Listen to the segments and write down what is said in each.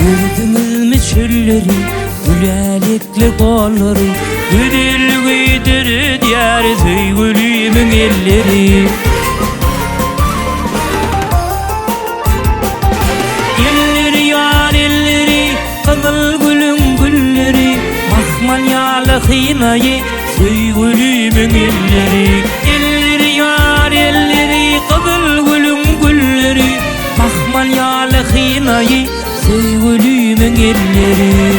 Gördünüz mü çölleri, gülelikli kolları, güdül güydürü diyar söygülümün elleri. Elleri yar elleri, kızıl gülün gülleri, mahmanyalı hınayı söygülümün elleri. Elleri yar elleri, kızıl gülün gülleri, mahmanyalı hınayı söygülümün elleri.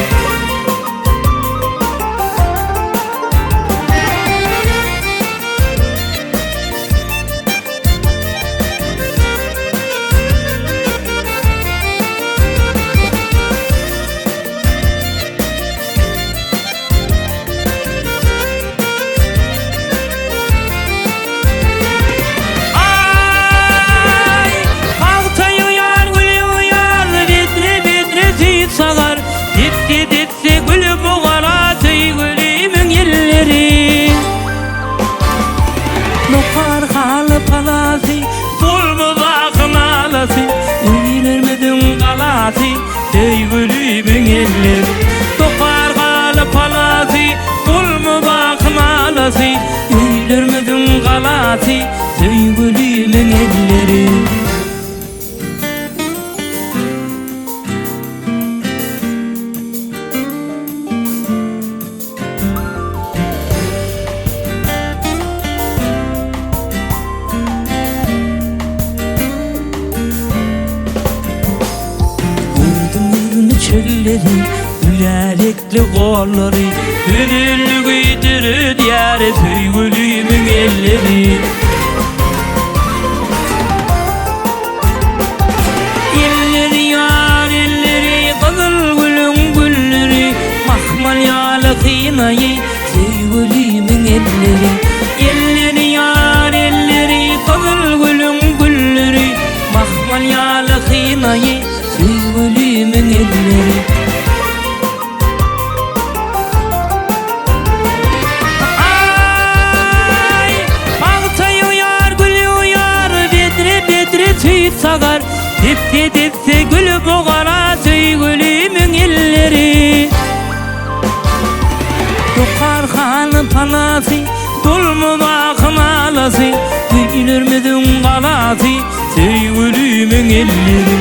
Sagar ditti ditti gülü buğara söygülümün elleri. Lokar halı palası bulmu bakın alası, öylürmedin kalası söygülümün elleri. Lokar halı palası bulmu bakın alası, öylürmedin kalası söygülümün elleri. Çölleri, gülelikli kolları, gönül güydürü diyar söygülümün elleri. Elleri yar elleri, kızıl gülün gülleri, mahmalyalı hınayı söygülümün elleri. Elleri yar elleri, kızıl gülün gülleri, mahmalyalı hınayı söygülümün elleri. Ay, bağtayı uyar, gülü uyar, bedre bedre tüyüp sagar, dipte dipte gülü buğara söygülümün elleri. Yokar hanın panası, dolmu bakın alası, gülürmedin kalası söygülümün elleri.